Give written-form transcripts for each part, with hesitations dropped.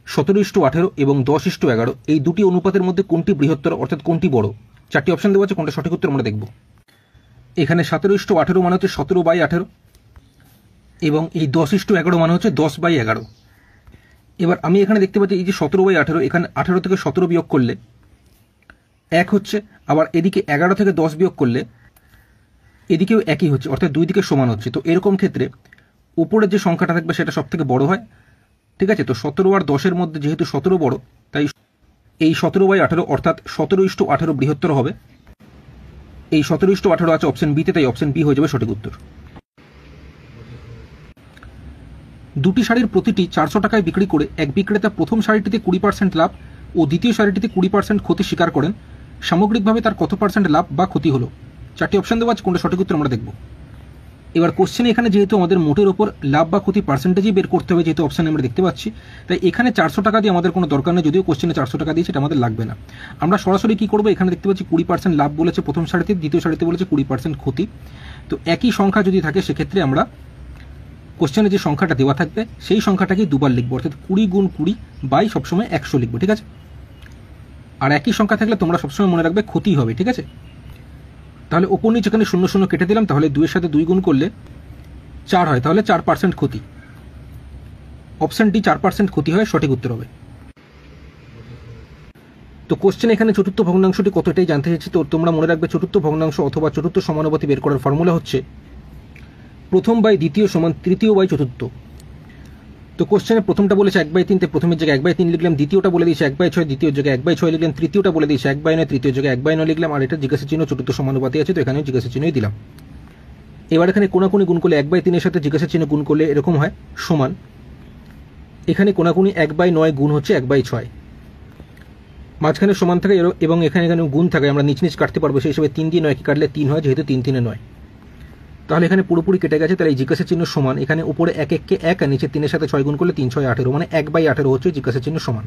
17:18 এবং 10:11 এই দুটি অনুপাতের মধ্যে কোনটি বৃহত্তর অর্থাৎ কোনটি বড়? চারটি অপশন দেওয়া আছে, কোনটা সঠিক উত্তর আমরা দেখব। এখানে 17:18 মানে হচ্ছে 17/18 এবং এই 10:11 মানে হচ্ছে 10/11। এবার আমি এখানে দেখতে পাচ্ছি এই যে 17/18, এখানে 18 থেকে 17 বিয়োগ করলে 1 হচ্ছে, আবার এদিকে 11 থেকে 10 বিয়োগ করলে এদিকেও একই হচ্ছে, অর্থাৎ দুই দিকে সমান হচ্ছে। তো এরকম ক্ষেত্রে উপরের যে সংখ্যাটা থাকবে সেটা সব থেকে বড় হয়, ঠিক আছে। তো 17 আর 10-এর মধ্যে যেহেতু 17 বড়, তাই এই 17/18 অর্থাৎ 17:18 বৃহত্তর হবে। এই 17:18 আছে অপশন বিতে, তাই অপশন বি হয়ে যাবে সঠিক উত্তর। দুটি শাড়ির প্রতিটি 400 টাকায় বিক্রি করে এক বিক্রেতা প্রথম শাড়িটিতে 20% লাভ ও দ্বিতীয় শাড়িটিতে 20% ক্ষতি স্বীকার করেন। সামগ্রিকভাবে তার কত পার্সেন্ট লাভ বা ক্ষতি হলো? চারটি অপশন দেওয়া আছে, কোনটা সঠিক উত্তর আমরা দেখব। এবার কোশ্চেনে এখানে যেহেতু আমাদের মোটের ওপর লাভ বা ক্ষতি পার্সেন্টেজই বের করতে হবে, যেহেতু অপশানে আমরা দেখতে পাচ্ছি, তাই এখানে 400 টাকা দিয়ে আমাদের কোনো দরকার নেই। যদিও কোশ্চেনে 400 টাকা দিয়ে সেটা আমাদের লাগবে না। আমরা সরাসরি কি করবো, এখানে দেখতে পাচ্ছি 20% লাভ বলেছে প্রথম শাড়িতে, দ্বিতীয় শাড়িতে বলেছে 20% ক্ষতি। তো একই সংখ্যা যদি থাকে সেক্ষেত্রে আমরা কোশ্চেনে যে সংখ্যাটা দেওয়া থাকবে সেই সংখ্যাটাকে দুবার লিখবো, অর্থাৎ 20 × 20 বাই সবসময় 100 লিখবো, ঠিক আছে। আর একই সংখ্যা থাকলে তোমরা সবসময় মনে রাখবে ক্ষতি হবে, ঠিক আছে। তাহলে ওপর নিচে এখানে 0 0 কেটে দিলাম, তাহলে 2 এর সাথে 2 গুণ করলে 4 হয়, তাহলে 4% ক্ষতি। অপশন ডি 4% ক্ষতি হয়, সঠিক উত্তর হবে। তো কোশ্চেন এখানে চতুর্থ ভগ্নাংশটি কত এটাই জানতে চাইছি। তো তোমরা মনে রাখবে চতুর্থ ভগ্নাংশ অথবা চতুর্থ সমানুপাতি বের করার ফর্মুলা হচ্ছে প্রথম বাই দ্বিতীয় সমান তৃতীয় বাই চতুর্থ। তো কোশ্চেনে প্রথমটা বলেছে 1/3, তাই প্রথমের জায়গায় 1/3 লিখলাম, দ্বিতীয়টা বলে দিয়েছে 1/6, দ্বিতীয় জায়গায় 1/6 লিখলাম, তৃতীয়টা বলে দিয়েছে 1/9, তৃতীয় জায়গায় 1/9 লিখলাম, আর এটা জিজ্ঞাসা চিহ্ন চতুর্থ সমানুপাতি আছে, তো এখানে জিজ্ঞাসা চিহ্নই দিলাম। এবার এখানে কোনাকুনি গুণ করলে 1/3 এর সাথে জিজ্ঞাসা চিহ্ন গুণ করলে এরকম হয় সমান। এখানে কোনাকুনি 1/9 গুণ হচ্ছে 1/6, মাঝখানে সমান থাকে এবং এখানে গুণ থাকে, আমরা নিচ নিচ কাটতে পারবো, সেই হিসেবে 3 দিয়ে 9 কাটলে 3 হয়, যেহেতু 3 3 9, তাহলে এখানে পুরোপুরি কেটে গেছে। তাহলে এই জিজ্ঞাসা চিহ্ন সমান, এখানে উপরে 1 1 কে 1 আর নিচে 3 এর সাথে 6 গুণ করলে 3 6 18, মানে 1/18 হচ্ছে জিজ্ঞাসা চিহ্ন সমান।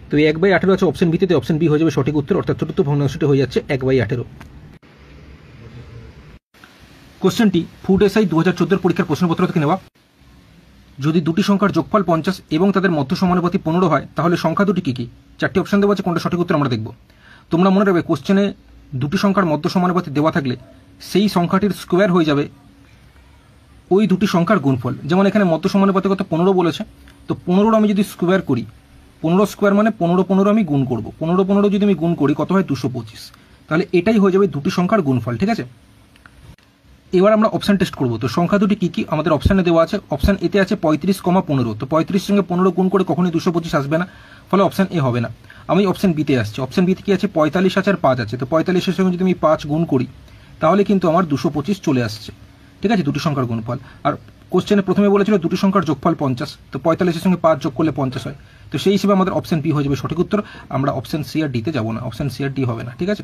তো এই 1/18 আছে অপশন বিতে, অপশন বি হয়ে যাবে সঠিক উত্তর, অর্থাৎ চতুর্থ ভগ্নাংশটি হয়ে যাচ্ছে 1/18। কোশ্চেনটি ফুড এসআই 2014 পরীক্ষার প্রশ্নপত্র থেকে নেওয়া। যদি দুটি সংখ্যার যোগফল 50 এবং তাদের মধ্য সমানুপাতি 15 হয়, তাহলে সংখ্যা দুটি কি কি? চারটি অপশন দেওয়া আছে, কোনটা সঠিক উত্তর আমরা দেখব। তোমরা মনে রাখবে কোশ্চেনে দুটি সংখ্যার মধ্য সমানুপাতি দেওয়া থাকলে সেই সংখ্যাটির স্কোয়ার হয়ে যাবে ওই দুটি সংখ্যার গুণফল। যেমন এখানে মধ্য সমানুপাতি কত 15 বলেছে, তো 15 আমি যদি স্কোয়ার করি, 15 স্কোয়ার মানে 15 15 আমি গুণ করব, 15 15 যদি আমি গুণ করি কত হয় 225, তাহলে এটাই হয়ে যাবে দুটি সংখ্যার গুণফল, ঠিক আছে। এবার আমরা অপশন টেস্ট করব। তো সংখ্যা দুটি কি কি আমাদের অপশানে দেওয়া আছে। অপশন এতে আছে 35,15, তো 35 সঙ্গে 15 গুণ করে কখনোই 225 আসবে না, ফলে অপশন এ হবে না। আমি অপশন বিতে আসছি। অপশন বিতে কি আছে, 45 আছে আর 5 আছে, তো 45 এর সঙ্গে যদি আমি 5 গুণ করি তাহলে কিন্তু আমার 225 চলে আসছে, ঠিক আছে, দুটি সংখ্যার গুণফল। আর কোশ্চেনে প্রথমে বলেছিল দুটি সংখ্যার যোগফল 50, তো 45 এর সঙ্গে 5 যোগ করলে 50 হয়, তো সেই হিসেবে আমাদের অপশন বি হয়ে যাবে সঠিক উত্তর। আমরা অপশন সি আর ডিতে যাবো না, অপশন সি আর ডি হবে না, ঠিক আছে।